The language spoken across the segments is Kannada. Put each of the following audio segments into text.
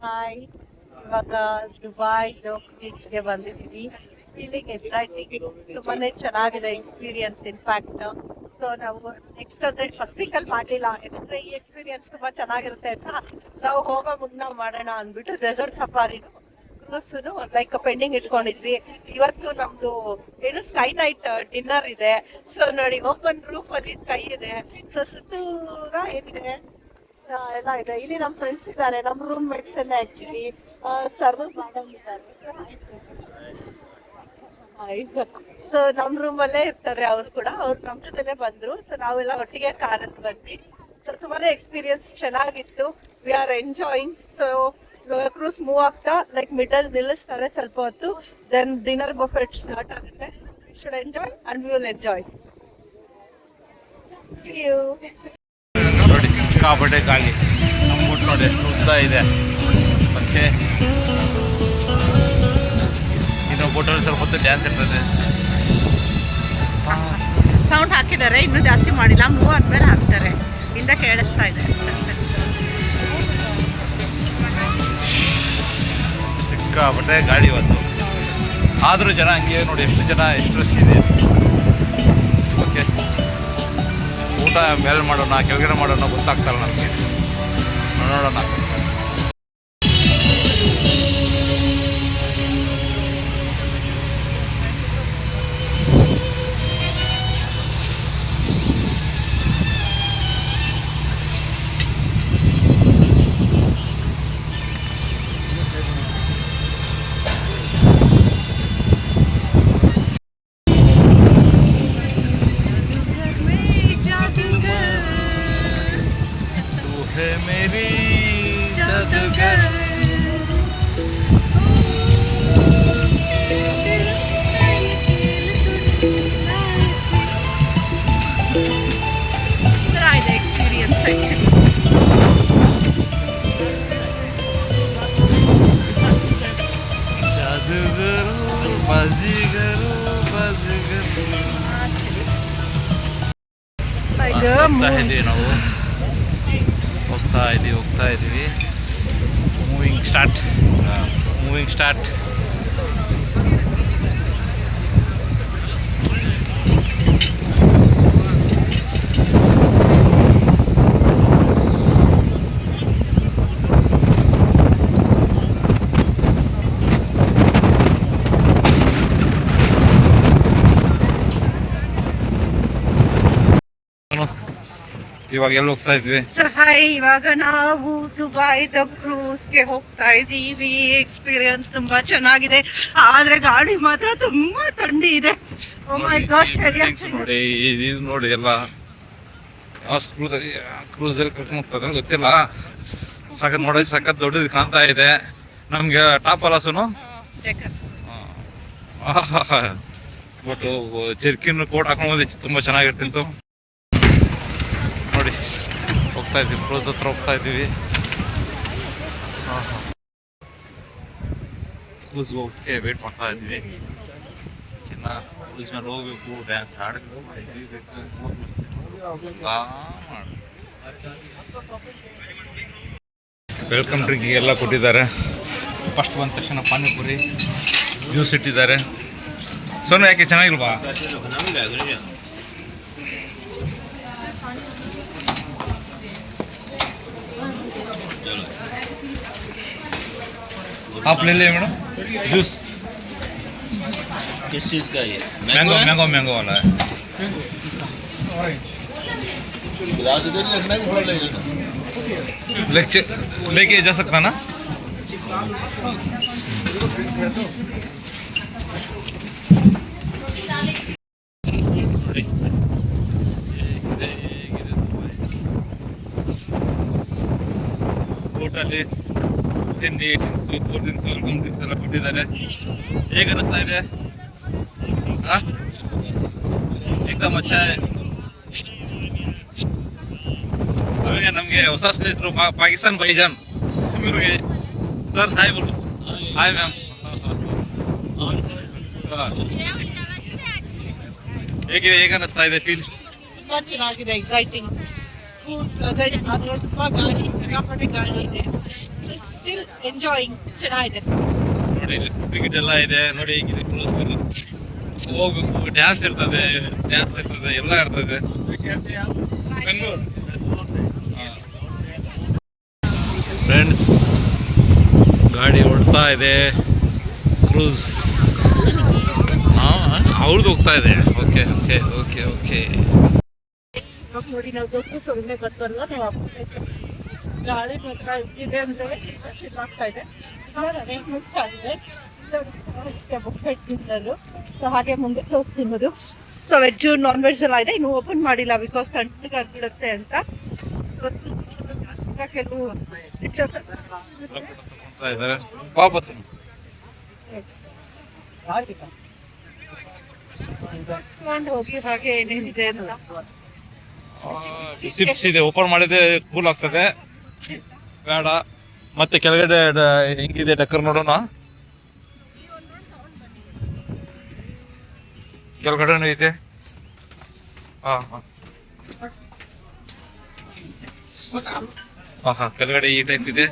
ಹಾಯ್, ಇವಾಗ ದುಬೈದು ಬೀಚ್ಗೆ ಬಂದಿದ್ದೀವಿ. ಫೀಲಿಂಗ್ ಎಕ್ಸೈಟಿಂಗ್, ತುಂಬಾನೇ ಚೆನ್ನಾಗಿದೆ ಎಕ್ಸ್ಪೀರಿಯನ್ಸ್. ಇನ್ಫ್ಯಾಕ್ಟ್ ಸೊ ನಾವು ನೆಕ್ಸ್ಟ್ ಅಂದ್ರೆ ಫಸ್ಟ್ ವೀಕ್ ಅಲ್ಲಿ ಮಾಡಲಿಲ್ಲ, ಯಾಕಂದ್ರೆ ಈ ಎಕ್ಸ್ಪೀರಿಯನ್ಸ್ ತುಂಬಾ ಚೆನ್ನಾಗಿರುತ್ತೆ ಅಂತ ನಾವು ಹೋಗೋ ಮುನ್ನ ಮಾಡೋಣ ಅಂದ್ಬಿಟ್ಟು ಡೆಸರ್ಟ್ ಸಫಾರಿ ಕ್ರೂಸ್ನು ಲೈಕ್ ಪೆಂಡಿಂಗ್ ಇಟ್ಕೊಂಡಿದ್ವಿ. ಇವತ್ತು ನಮ್ದು ಏನು ಸ್ಕೈ ನೈಟ್ ಡಿನ್ನರ್ ಇದೆ. ಸೊ ನೋಡಿ, ಓಪನ್ ರೂಫ್ ಅಲ್ಲಿ ಸ್ಕೈ ಇದೆ. ಸೊ ಸುತ್ತೂರ ಏನಿದೆ ಎಲ್ಲ ಇದೆ. ಇಲ್ಲಿ ನಮ್ಮ ಫ್ರೆಂಡ್ಸ್ ಇದ್ದಾರೆ, ನಮ್ಮ ರೂಮ್ ಮೇಟ್ಸ್ ಎಲ್ಲ ಆಕ್ಚುಲಿ ಸರ್ವ್ ಮಾಡಿದ್ದಾರೆ. ಸೊ ನಮ್ ರೂಮ್ ಅಲ್ಲೇ ಇರ್ತಾರೆ ಅವ್ರು ಕೂಡ. ಅವ್ರು ನಮ್ ಜೊತೆನೆ ಬಂದ್ರು. ಸೊ ನಾವೆಲ್ಲ ಒಟ್ಟಿಗೆ ಕಾರಲ್ಲಿ ಬಂದ್ವಿ. ಸೊ ತುಂಬಾನೇ ಎಕ್ಸ್ಪೀರಿಯನ್ಸ್ ಚೆನ್ನಾಗಿತ್ತು. We are enjoying. So cruise move ಆಗ್ತಾ ಲೈಕ್ ಮಿಡಲ್ ನಿಲ್ಲಿಸ್ತಾರೆ ಸ್ವಲ್ಪ ಹೊತ್ತು. ದೆನ್ ಡಿನ್ನರ್ ಬಫೆಟ್ ಸ್ಟಾರ್ಟ್ ಆಗುತ್ತೆ. We should enjoy and we will enjoy. See you. ನೋಡಿ, ಸಿಕ್ಕಾಪಟ್ಟೆ ಗಾಳಿ. ನಮ್ಮ ಊಟ ನೋಡಿ ಎಷ್ಟು ಉದ್ದ ಇದೆ. ಓಕೆ, ಇನ್ನು ಬೋಟಲ್ಲಿ ಸ್ವಲ್ಪ ಹೊತ್ತು ಡ್ಯಾನ್ಸ್ ಇರ್ತದೆ. ಸೌಂಡ್ ಹಾಕಿದ್ದಾರೆ, ಇನ್ನೂ ಜಾಸ್ತಿ ಮಾಡಿಲ್ಲ. ಮೂವ್ ಆದ್ಮೇಲೆ ಹಾಕ್ತಾರೆ. ಇಂದ ಕೇಳಿಸ್ತಾ ಇದೆ. ಸಿಕ್ಕಾಪಟ್ಟೆ ಗಾಳಿ ಇವತ್ತು. ಆದರೂ ಜನ ಹಂಗೆ ನೋಡಿ, ಎಷ್ಟು ರಶ್ ಇದೆ. ಓಕೆ, ಊಟ ಮೇಲೆ ಮಾಡೋಣ ಕೆಳಗಡೆ ಮಾಡೋಣ ಗೊತ್ತಾಗ್ತಲ್ಲ ನಮಗೆ. ನೋಡೋಣ. मेरी जादूगर ಚೆನ್ನಾಗಿದೆ ಎಕ್ಸ್ಪೀರಿಯನ್ಸ್ ಆಕ್ಚುಲಿ. ಜಾದೂಗರು ಬಾಜಿಗರು ನಾವು ಹೋಗ್ತಾ ಇದ್ದೀವಿ. Moving start. ಇವಾಗ ಎಲ್ಲಿ ಹೋಗ್ತಾ ಇದ್ವಿ? ಇವಾಗ ನಾವು ದುಬೈದ ಕ್ರೂಸ್ಗೆ ಹೋಗ್ತಾ ಇದೀವಿ. ಎಕ್ಸ್ಪೀರಿಯನ್ಸ್ ತುಂಬಾ ಚೆನ್ನಾಗಿದೆ, ಆದ್ರೆ ಗಾಡಿ ಮಾತ್ರ ತುಂಬಾ ಥಂಡಿ ಇದೆ. ಓ ಮೈ ಗಾಡ್, ನೋಡಿ ಇದು ನೋಡಿ ಎಲ್ಲ ಕ್ರೂಸಲ್ಲಿ ಕರ್ಕೊಂಡು ಹೋಗ್ತದೆ ಗೊತ್ತಿಲ್ಲ. ಸಖತ್ ನೋಡಿ, ಸಖತ್ ದೊಡ್ಡದು ಕಾಣ್ತಾ ಇದೆ ನಮ್ಗೆ. ಟಾಪ್ ಅಲಸುನು ಬಟ್ ಜರ್ಕಿನ್ ಕೋಟ್ ಹಾಕೊಂಡು ಬಂದಿತ್ತು, ತುಂಬಾ ಚೆನ್ನಾಗಿರ್ತಿತ್ತು. ನೋಡಿ, ಹೋಗ್ತಾ ಇದ್ದೀವಿ, ಕ್ರೂಸ್ ಹತ್ರ ಹೋಗ್ತಾ ಇದ್ದೀವಿ. ಕ್ರೂಸ್ ಹೋಗಕ್ಕೆ ವೇಟ್ ಮಾಡ್ತಾ ಇದ್ದೀವಿ. ಕ್ರೂಸ್ ಮೇಲೆ ಹೋಗ್ಬೇಕು, ಡ್ಯಾನ್ಸ್ ಆಡಬೇಕು. ವೆಲ್ಕಮ್ ಡ್ರಿಂಕಿಗೆ ಎಲ್ಲ ಕೊಟ್ಟಿದ್ದಾರೆ. ಫಸ್ಟ್ ಬಂದ ತಕ್ಷಣ ಪಾನಿಪುರಿ ಜ್ಯೂಸ್ ಇಟ್ಟಿದ್ದಾರೆ. ಸೋನು ಯಾಕೆ ಚೆನ್ನಾಗಿಲ್ವಾ? आप ले ले मैडम जूस. किस चीज़ का ये? मैंगो वाला है. गिलास इधर रखना है कि थोड़ा ले जाना? लेके जा सकता ना? ಹೋಟೆಲ್ ತಿಂಡಿ ಕೂಲ್ ಡ್ರಿಂಕ್ಸ್ ವೆಲ್ಕಮ್ ಡ್ರಿಂಕ್ಸ್ ಎಲ್ಲ ಕೊಟ್ಟಿದ್ದಾರೆ. ಹೇಗೆ ಅನಿಸ್ತಾ ಇದೆ? ಏಕದಮ್ ಅಚ್ಚಾ. ಆಮೇಲೆ ನಮಗೆ ಹೊಸ ಸ್ನೇಹಿತರು ಪಾಕಿಸ್ತಾನ್ ಬೈಜಾನ್ ಇವ್ರಿಗೆ ಸರ್ ಹಾಯ್ ಬೋಲು. Hi ma'am. ಹೇಗೆ ಅನಿಸ್ತಾ ಇದೆ ಫೀಲ್? ತುಂಬಾ ಚೆನ್ನಾಗಿದೆ, ಎಕ್ಸೈಟಿಂಗ್, ಕೂಲ್, ಪ್ಲೆಸೆಂಟ್. ಆದ್ರೆ ತುಂಬಾ ಗಾಳಿ, ಸಿಕ್ಕಾಪಟ್ಟೆ ಗಾಳಿ ಇದೆ. ಸ್ಟಿಲ್ ಎಂಜಾಯಿಂಗ್, ಚೆನ್ನಾಗಿದೆ. ನೋಡಿ ಇಲ್ಲಿ ಕ್ರಿಕೆಟ್ ಎಲ್ಲ ಇದೆ ನೋಡಿ, ಇದು ಕ್ಲೋಸ್ ಹೋಗ್ಬೇಕು, ಡ್ಯಾನ್ಸ್ ಇರ್ತದೆ ಎಲ್ಲ ಇರ್ತದೆ. ಫ್ರೆಂಡ್ಸ್, ಗಾಡಿ ಓಡ್ತಾ ಇದೆ, ಕ್ರೂಸ್ ಅವ್ರದ್ದು ಹೋಗ್ತಾ ಇದೆ. Okay okay okay okay. ನೋಡಿ ನಾವು ದೊಡ್ಡ ಸೊಳ್ಳೆ ಬರ್ತಲ್ಲ, ನಾವು ಗಾಳಿ ಮಾತ್ರ ಇದೆ ಅಂದ್ರೆ ಆಗ್ತಾ ಇದೆ. ಇವಾಗ ಅರೇಂಜ್ಮೆಂಟ್ಸ್ ಆಗಿದೆ. ಸೊ ಹಾಗೆ ಮುಂದೆ ತಿನ್ನೋದು. ಸೊ ವೆಜ್ ನಾನ್ ವೆಜ್ ಎಲ್ಲ ಇದೆ, ಇನ್ನು ಓಪನ್ ಮಾಡಿಲ್ಲ ಬಿಕಾಸ್ ಕಂಟಿಗೆ ಆಗ್ಬಿಡುತ್ತೆ ಅಂತ. ಕೆಲವು ವಾಪಸ್ ಹೋಗಿ ಹಾಗೆ ಏನೇನಿದೆ ಅಂತ ಬಿಸಿ ಬಿಸಿ ಇದೆ. ಓಪನ್ ಮಾಡಿದ್ರೆ ಕೂಲ್ ಆಗ್ತದೆ, ಬೇಡ. ಮತ್ತೆ ಕೆಳಗಡೆ ಹೆಂಗಿದೆ ಡಕ್ಕರ್ ನೋಡೋಣ. ಕೆಳಗಡೆ ಇದೆ. ಕೆಳಗಡೆ ಈ ಟೈಪ್ ಇದೆ.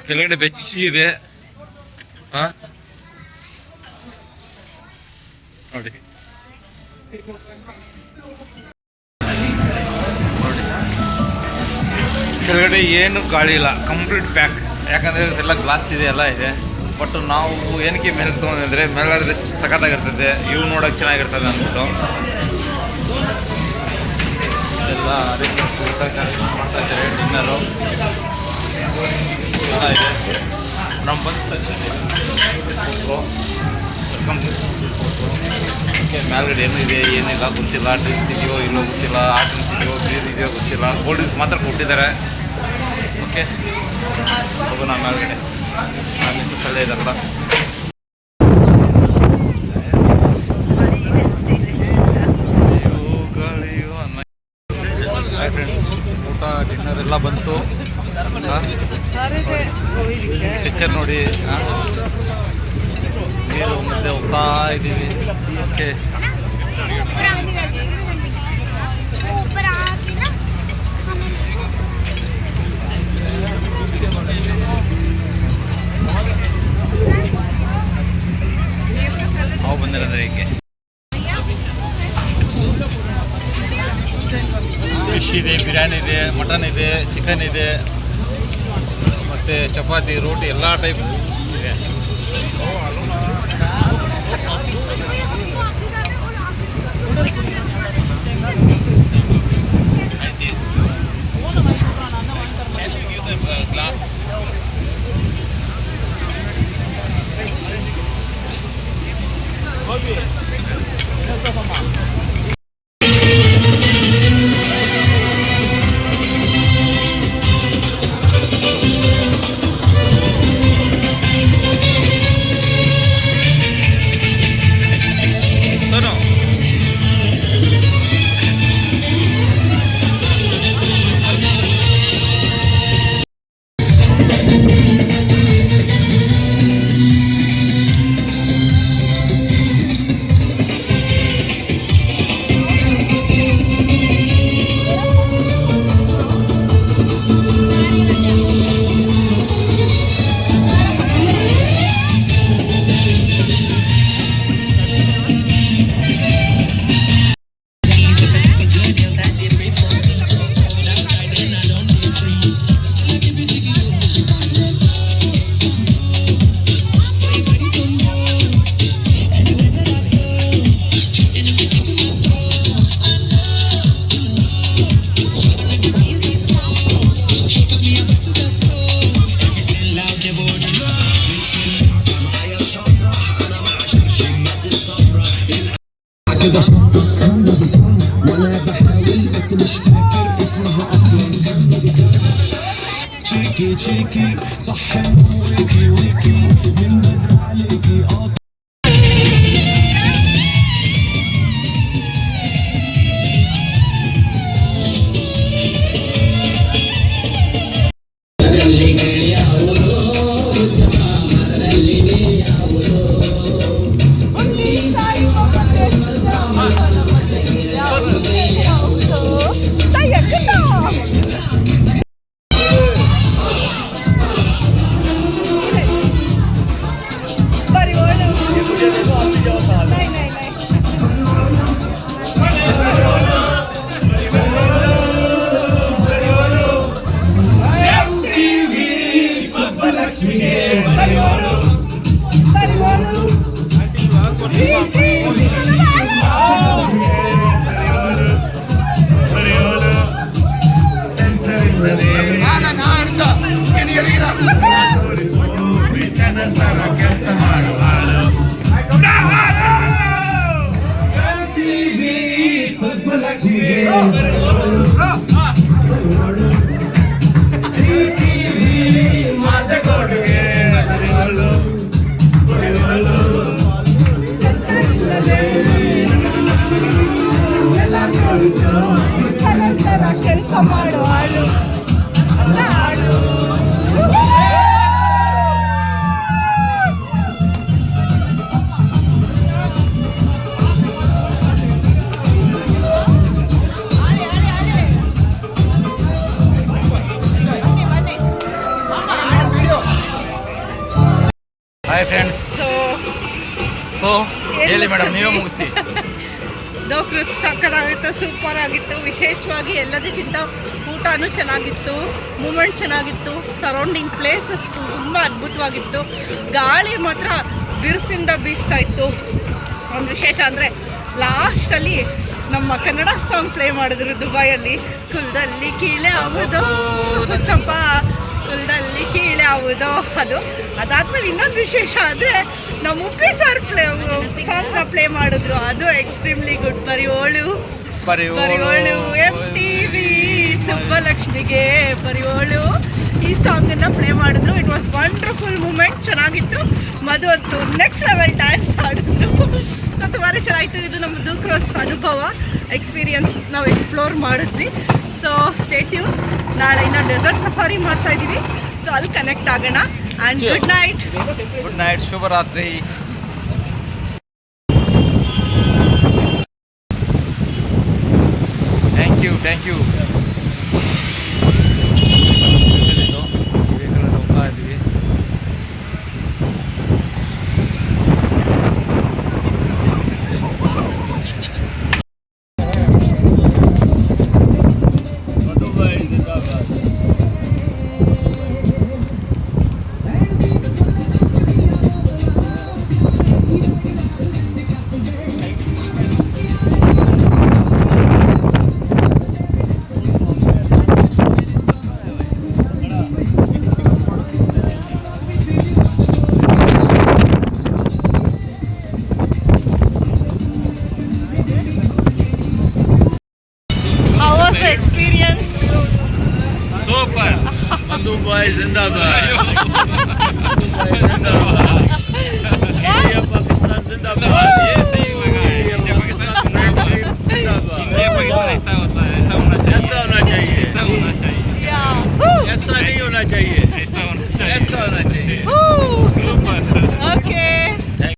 ಕೆಳಗಡೆ ಬೆಚ್ಚಿ ಇದೆ. ನೋಡಿ ಕೆಳಗಡೆ ಏನು ಗಾಳಿ ಇಲ್ಲ, ಕಂಪ್ಲೀಟ್ ಪ್ಯಾಕ್. ಯಾಕಂದರೆ ಎಲ್ಲ ಗ್ಲಾಸ್ ಇದೆ, ಎಲ್ಲ ಇದೆ. ಬಟ್ ನಾವು ಏನಕ್ಕೆ ಮೇಲೆ ತೊಗೊಂಡ್ರೆ ಮೇಲಾದರೆ ಸಖತ್ತಾಗಿರ್ತದೆ, ಇವು ನೋಡೋಕೆ ಚೆನ್ನಾಗಿರ್ತದೆ ಅಂದ್ಬಿಟ್ಟು ಎಲ್ಲ ಅರೇಂಜ್ಮೆಂಟ್ಸ್ ಮಾಡ್ತಾ ಇದ್ದಾರೆ. ಡಿನ್ನರು ಎಲ್ಲ ಇದೆ. ನಮ್ಮ ಬಂದ ಮೇಲ್ಗಡೆ ಏನು ಇದೆ ಏನಿಲ್ಲ ಗೊತ್ತಿಲ್ಲ. ಡ್ರಿಂಕ್ಸ್ ಇದೆಯೋ ಇಲ್ಲೋ ಗೊತ್ತಿಲ್ಲ, ಆ ಡ್ರಿಂಕ್ಸ್ ಇದೆಯೋ ಬೀರ್ ಇದೆಯೋ ಗೊತ್ತಿಲ್ಲ. ಕೋಲ್ಡ್ ಡ್ರಿಂಕ್ಸ್ ಮಾತ್ರ ಕೊಟ್ಟಿದ್ದಾರೆ. ಓಕೆ, ಹೋಗೋಣ ಮೇಲ್ಗಡೆ. ಮಿಸ್ಸಸ್ ಅಲ್ಲೇ ಇದಾರಲ್ಲ. ಹಾಯ್ ಫ್ರೆಂಡ್ಸ್, ಊಟ ಡಿನ್ನರ್ ಎಲ್ಲ ಬಂತು. ಪಿಕ್ಚರ್ ನೋಡಿ, ನೀರು ಮುಂದೆ ಹೋಗ್ತಾ ಇದ್ದೀವಿ. ಓಕೆ, ನಾವು ಬಂದಿರೋದ್ರೆ ಹೀಗೆ. ಫಿಶ್ ಇದೆ, ಬಿರಿಯಾನಿ ಇದೆ, ಮಟನ್ ಇದೆ, ಚಿಕನ್ ಇದೆ, ಮತ್ತು ಚಪಾತಿ, ರೋಟಿ ಎಲ್ಲ ಟೈಪ್ ಇದೆ. ಗ್ಲಾಸ್ كده شطة وانا بحاول بس مش فاكر اسمها اصلا. تشيكي تشيكي صح ويكي ويكي من بدر عليكي. ಕೆಲಸ ಮಾಡು ಹಾಡು ಅಲ್ಲ ಹಾಡು. Hi friends. ಸೊ ಹೇಳಿ ಮೇಡಮ್, ನೀವೇ ಮುಗಿಸಿ. ಕ್ರೂಸ್ ಸಕ್ಕತ್ತಾಗಿತ್ತು, ಸೂಪರ್ ಆಗಿತ್ತು. ವಿಶೇಷವಾಗಿ ಎಲ್ಲದಕ್ಕಿಂತ ಊಟನೂ ಚೆನ್ನಾಗಿತ್ತು, ಮೂಮೆಂಟ್ ಚೆನ್ನಾಗಿತ್ತು, ಸರೌಂಡಿಂಗ್ ಪ್ಲೇಸಸ್ ತುಂಬ ಅದ್ಭುತವಾಗಿತ್ತು. ಗಾಳಿ ಮಾತ್ರ ಬಿರುಸಿಂದ ಬೀಸ್ತಾ ಇತ್ತು. ಒಂದು ವಿಶೇಷ ಅಂದರೆ ಲಾಸ್ಟಲ್ಲಿ ನಮ್ಮ ಕನ್ನಡ ಸಾಂಗ್ ಪ್ಲೇ ಮಾಡಿದ್ರು ದುಬೈಯಲ್ಲಿ. ಕುಲದಲ್ಲಿ ಕೀಳೆ ಆಗೋದು ಚಂಪ, ಕುಲದಲ್ಲಿ ಕೀಳೆ ಆಗೋದು ಅದು. ಅದಾದ್ಮೇಲೆ ಇನ್ನೊಂದು ವಿಶೇಷ ಅಂದರೆ ನಮ್ಮ ಉಪ್ಪಿ ಸರ್ ಸಾಂಗ್ನ ಪ್ಲೇ ಮಾಡಿದ್ರು. ಅದು ಎಕ್ಸ್ಟ್ರೀಮ್ಲಿ ಗುಡ್. ಬರಿಯೋಳು MTV ಸುಬ್ಬಲಕ್ಷ್ಮಿಗೆ ಬರಿಯೋಳು ಈ ಸಾಂಗನ್ನು ಪ್ಲೇ ಮಾಡಿದ್ರು. ಇಟ್ ವಾಸ್ ವಂಡರ್ಫುಲ್ ಮೂಮೆಂಟ್, ಚೆನ್ನಾಗಿತ್ತು. ಮಧು ಅಂತೂ ನೆಕ್ಸ್ಟ್ ಲೆವೆಲ್ ಡ್ಯಾನ್ಸ್ ಆಡಿದ್ರು. ಸೊ ತುಂಬಾ ಚೆನ್ನಾಗಿತ್ತು. ಇದು ನಮ್ಮದು ಕ್ರಾಸ್ ಅನುಭವ, ಎಕ್ಸ್ಪೀರಿಯನ್ಸ್ ನಾವು ಎಕ್ಸ್ಪ್ಲೋರ್ ಮಾಡಿದ್ವಿ. So stay tune. ನಾಳೆ ಇನ್ನು ಡೆಸರ್ಟ್ ಸಫಾರಿ ಮಾಡ್ತಾ ಇದ್ದೀವಿ. ಸೊ ಅಲ್ಲಿ ಕನೆಕ್ಟ್ ಆಗೋಣ. And good night. Good night, ಶುಭರಾತ್ರಿ. Thank you. ಹೋಗ್ತಾ ಇದ್ವಿ. Super. Dubai Zindabad.